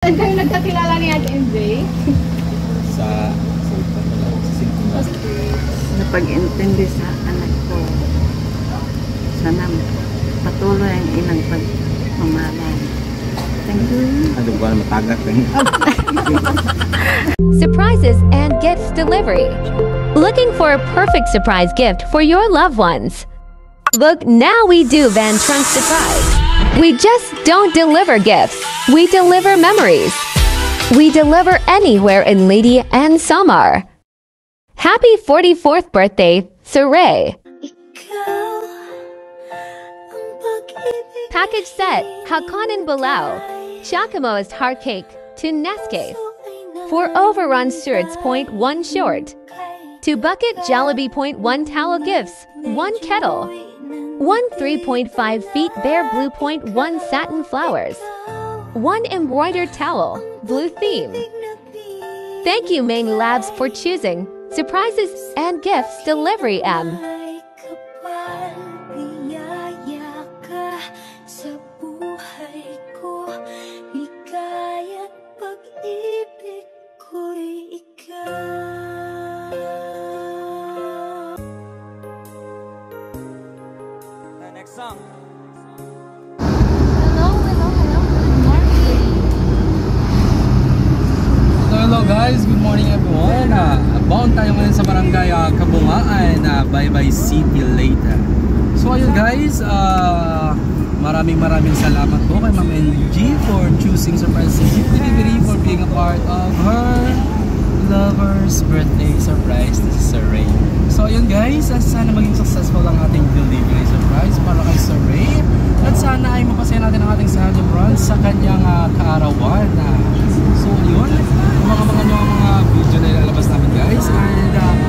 Saan kayo nagkakilala ni Ate MJ? Sa Napag-intindi sa anak ko. Sana patuloy ang ilang pagmamahalan. Thank you. Ano ba matagak eh? Surprises and gifts delivery. Looking for a perfect surprise gift for your loved ones? Look, now we do Van Trunk Surprise. We just don't deliver gifts. We deliver memories. We deliver anywhere in Lady and Samar. Happy 44th birthday, Saray. Package set, Hakonin Balao, Chakamo's Heart Cake to Nescafe. 4 overrun shirts, .1 short. 2 bucket Jollibee .1 towel gifts, 1 kettle. 1 3.5 feet bare blue .1 satin flowers. 1 embroidered towel, blue theme. Thank you Main Labs for choosing Surprises and Gifts Delivery M. Next song. Hello guys, good morning everyone. Abound tayo ngayon sa barangay Kabungaan, Bye-Bye City later. So ayun guys, maraming salamat po kay Ma'am LG for choosing Surprise Delivery for being a part of her lover's birthday surprise. This is Saray. So ayun guys, sana maging successful ang ating delivery surprise para kay Saray. At sana ay mapasaya natin ang ating celebrant sa kanyang kaarawan. So yun, mga video na ilalabas namin guys.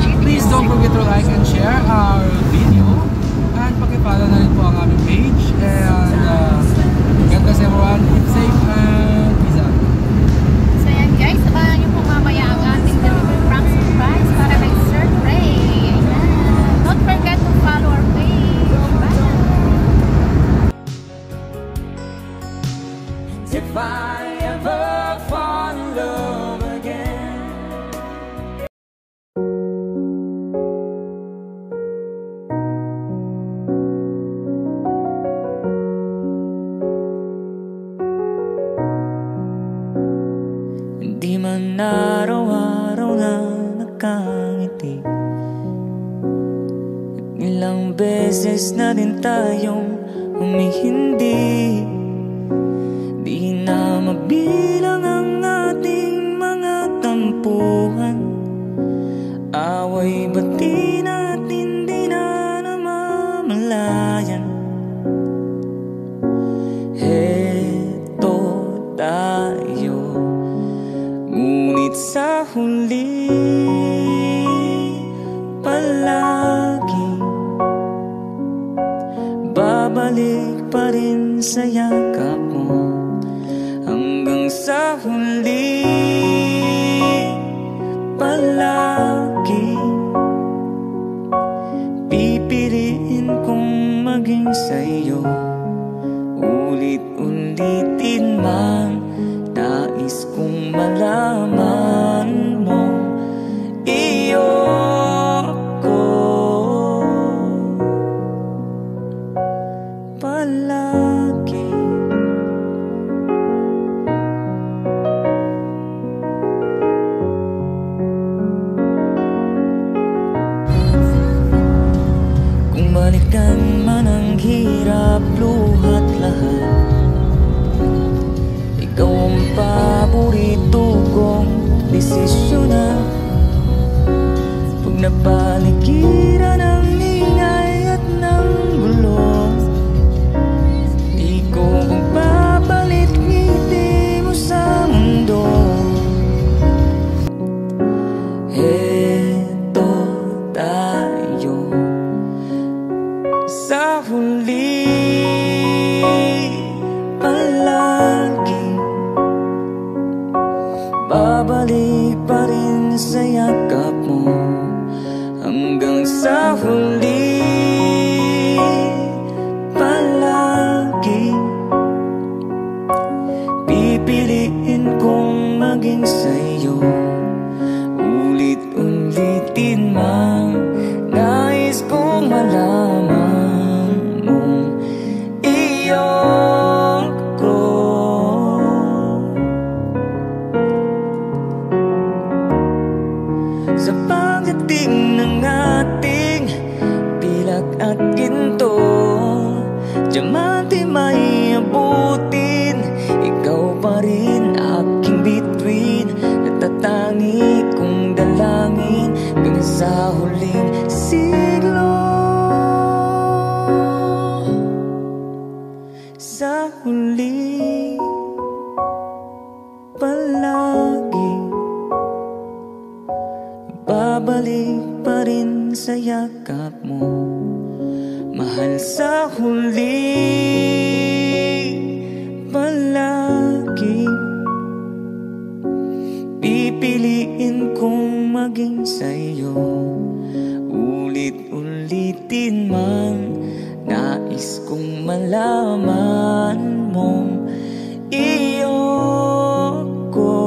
And please don't forget to like and share our video. And paki-follow na rin po ang aming page. And God bless everyone. Keep safe and peace out. So yan guys, abangan nyo po mamaya ang ating delivery prank surprise para kay Sir Ray. Ayan. Don't forget to follow our page. Bye! If I ever fall in love again. Hindi man araw-araw na nakangiti, ilang beses na din tayong humihindi. Di na mabilang ang ating mga tampuhan, away bati natin di na namamalayan. Heto tayo, ngunit sa huli palagi babalik pa rin sa yakap mo. Hanggang sa huli palagi pipiliin kong maging sa'yo. Ulit-ulitin man, nais kong malaman mo, iyo ko palagi. Kung balikan man ang hirap, luhat lahat, ikaw ang paborito kong desisyon na. Pag napaligiran ng ingay at ng gulo, di ko magpapalit ngiti mo sa mundo. Heto tayo sa huli palagi, babalik pa rin sa yakap mo. Hanggang sa huli palagi pipiliin ko dumating ng ating pilak at ginto. Diamante may abutin, ikaw pa rin aking bituin. Natatangi kong dalangin hanggang sa huling siglo. Sa huli palagi babalik pa rin sa yakap mo, mahal. Sa huli palagi pipiliin kong maging sa'yo. Ulit-ulitin man, nais kong malaman mong iyo ko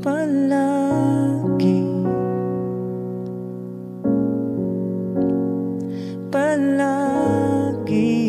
palagi, palagi.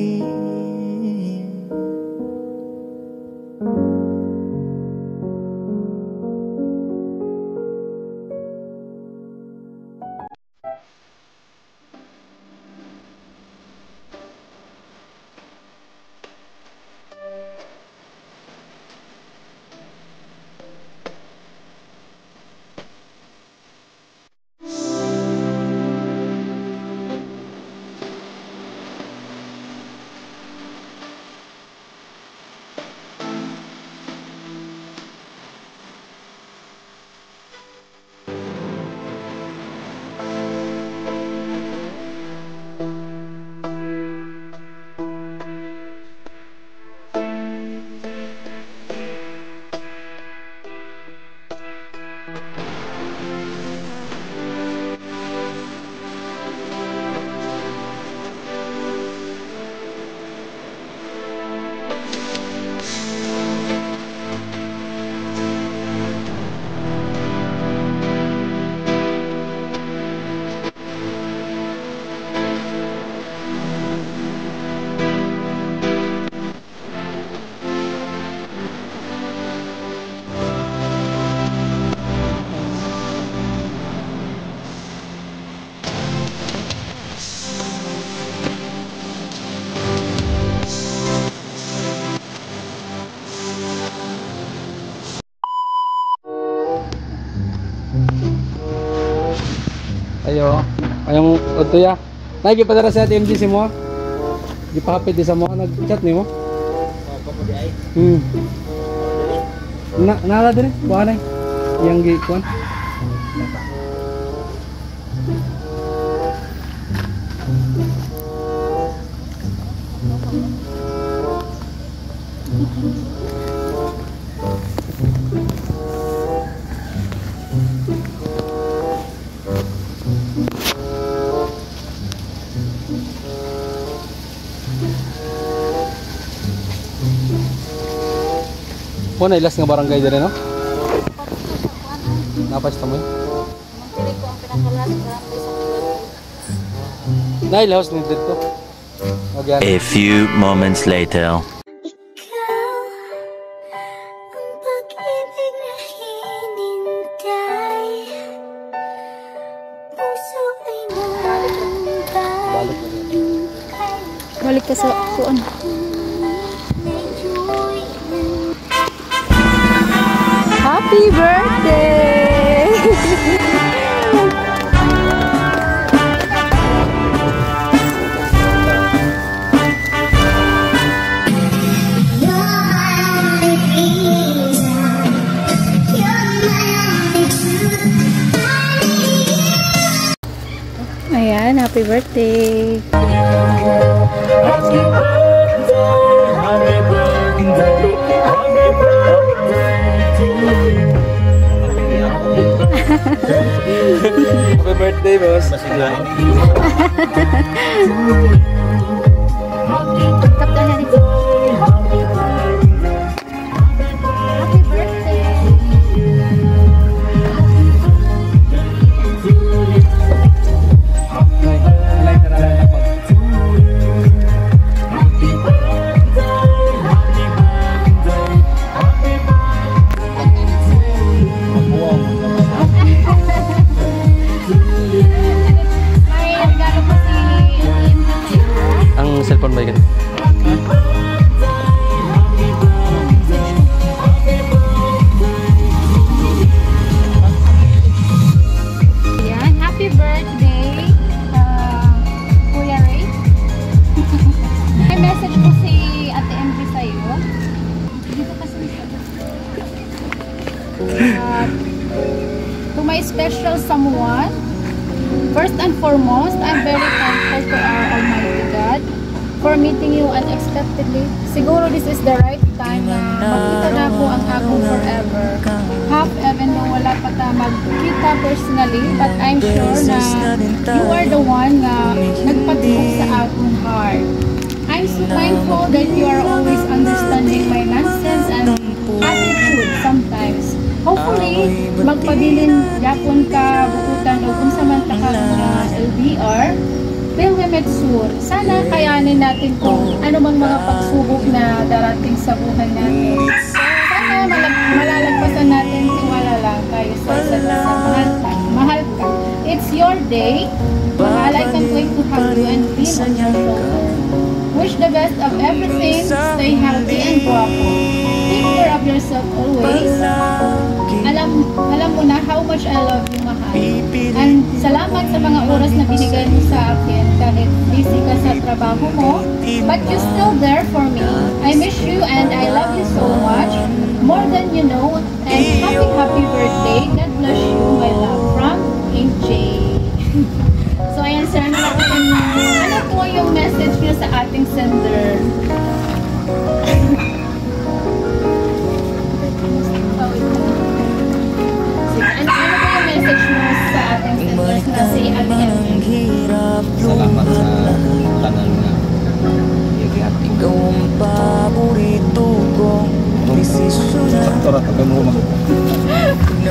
Ayaw mo ito ya. Nagipadara sa TMGC mo. Gipapit di sa mo nag-chat nimo. Nala dire, buwan ay. Yang gikuan. Po na ilas nga barangay dire no? Napas ta mo. Nailaos ni dito. A few moments later. Balik ka sa kuan. Happy birthday! Ayan, happy birthday! Happy birthday, boss. Kap ka na rin. Happy birthday! To my special someone, first and foremost, I'm very thankful to our Almighty God for meeting you unexpectedly. Siguro this is the right time na magkita na po ang akong forever. Half even though wala pa ta magkita personally, but I'm sure na you are the one na nagpatibok sa akong heart. I'm so thankful that you are always understanding my nonsense and attitude sometimes. Hopefully, magpabilin yapon ka, bukutan o kung samanta ka mga LDR, Pilgrimetsur. Sana kayanin natin kung ano mang mga pagsubok na darating sa buhay natin. Sana malalagpasan natin, tiwala lang tayo sa isa't isa. Mahal ka. It's your day. Mahal, I can't wait to hug you and be on your shoulder. Wish the best of everything. Stay healthy and guwapo. Take care of yourself always. Alam mo na how much I love you, mahal. And salamat sa mga oras na binigay mo sa akin kahit busy ka sa trabaho mo. But you're still there for me. I miss you and I love you so much. More than you know. And happy birthday. God bless you, my love. From AJ. So ayan sir, ano po yung message niyo sa ating sender? Ano po yung message mo sa ating senders na si Ate Emily? Salamat sa tanan na i-react. Ikaw ang paborito kong desisyon. Tora, taga mo mga.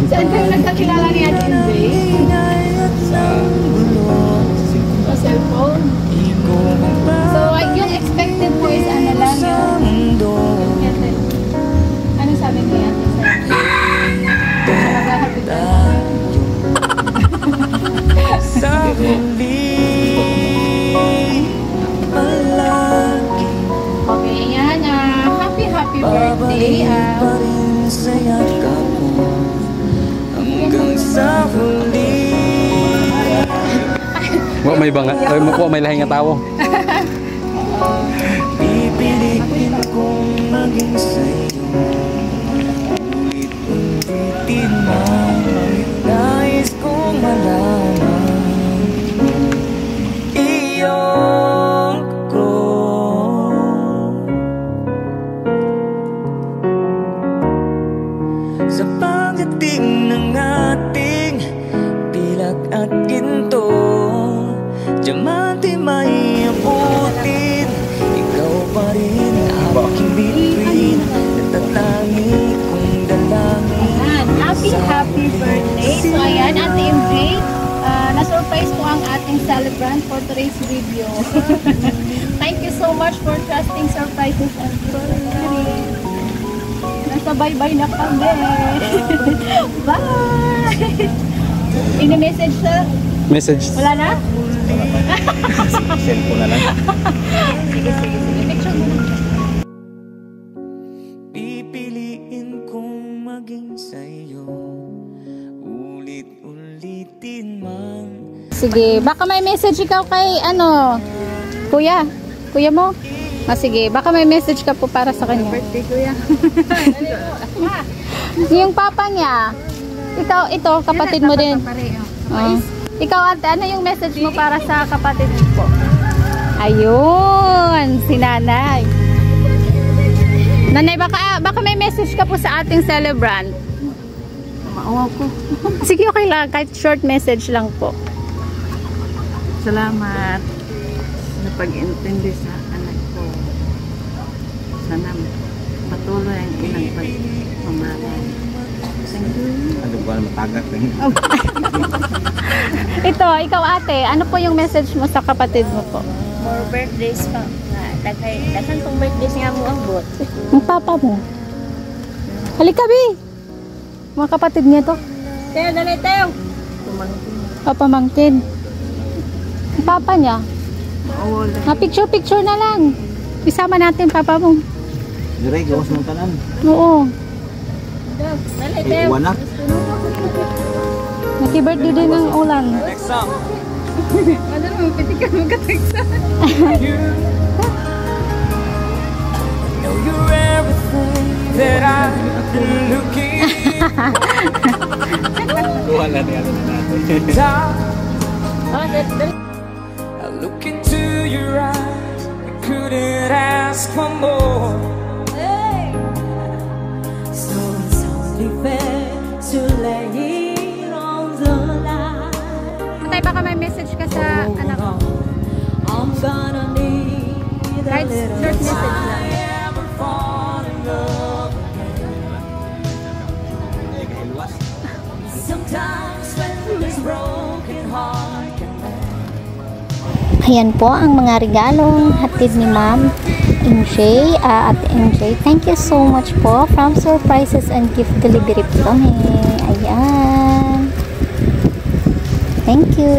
Saan kayo nagkakilala ni Ate Emily? Sa cellphone? So, yung expected mo is ano lang yung ano sabi mo yan? Sa huli palagi. Okay, yan. Happy birthday. Sa yakap mo hanggang sa huli. Wa may banga, wa may lahing nga tawo. Pipiliin kong maging sa'yo. Ulit-ulitin man, nais kong malaman iyong ko. Sa pagdating ng ating pilak at ginto, diamante may abutin, ikaw pa rin aking bituin, natatangi kong dalangin. Happy birthday. So ayan, Ate MJ, na-surprise po ang ating celebrant for today's video. Thank you so much for trusting surprises and birthday. Nasa bye-bye na kami. Bye! Ini-message sa? Message. Wala na? Cellphone na lang. Sige. Picture mo na. Pipiliin kong maging sa'yo, ulit-ulitin man. Sige, baka may message ikaw kay kuya mo. Sige, baka may message ka po para sa kanya. Birthday kuya. Yung papa niya, ito kapatid mo din. Ikaw ate, ano yung message mo para sa kapatid mo? Ayun, si nanay. Nanay, baka may message ka po sa ating celebrant. Maawa ko. Sige, okay lang. Kahit short message lang po. Salamat sa pag-intindi sa anak ko. Sana patuloy ang ilang pagmamalan. Thank you. Ano ba matagat rin? Ito, ikaw ate, ano po yung message mo sa kapatid mo po? More birthdays pa. Daghan pong birthdays nga mo abot. Ang papa mo. Halika, Bi. Mga kapatid niya to. Teo, dali, Teo. Papamangkin. Ang papa niya. Picture na lang. Isama natin papa mo. Dire, gawas mong tanan. Oo. Dali, Teo. Iwan na. Happy birthday din ng ulan. Next song. Ano mo, piti ka magkateksa. Know you're everything that I've been looking for. Wala na natin. Oh, I look into your eyes, I couldn't ask for more. So it's only fair to lay it on the line. Patay, baka may message ka sa anak ko. I'm gonna need a Kahit little short message lang. time ever fall in love again. Sometimes when this broken heart can mend. Ayan po ang mga regalong hatid ni Ma'am MJ, Ate MJ. Thank you so much po from Surprises and Gift Delivery po kami. Ayan. Thank you.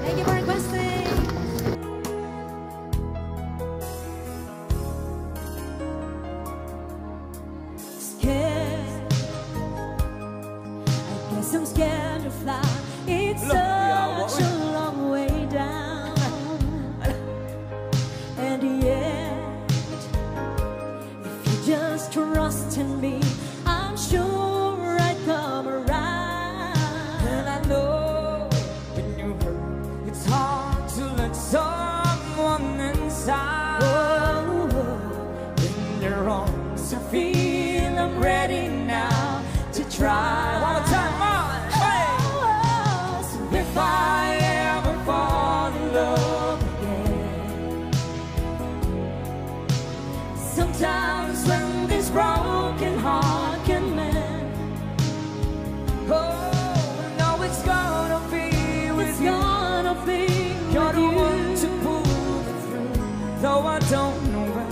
Thank you for requesting. Scared, I guess I'm scared to fly. It's such a long way down, and yet, if you just trust in me, I'm sure I'd come around. And I know when you hurt, it's hard to let someone inside. In your arms, I feel I'm ready now to try. One more time, on. Hey. So if I ever fall in love again, sometimes when this broken heart can mend, oh, no, it's gonna be with you. You're the one to pull it through, though I don't know when.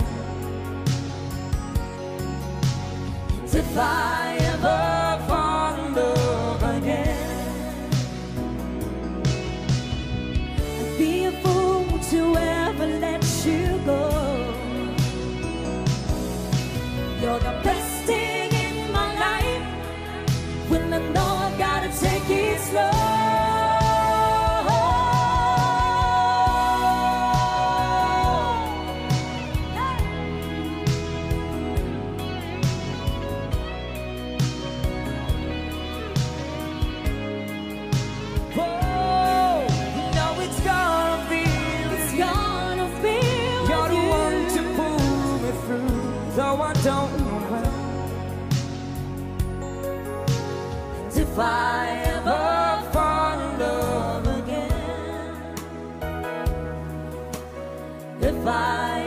If I ever fall in love again, I'd be a fool to ever let you go. You're the best thing in my life, when I know I gotta take it slow. Don't know when. And if I ever fall in love again, if I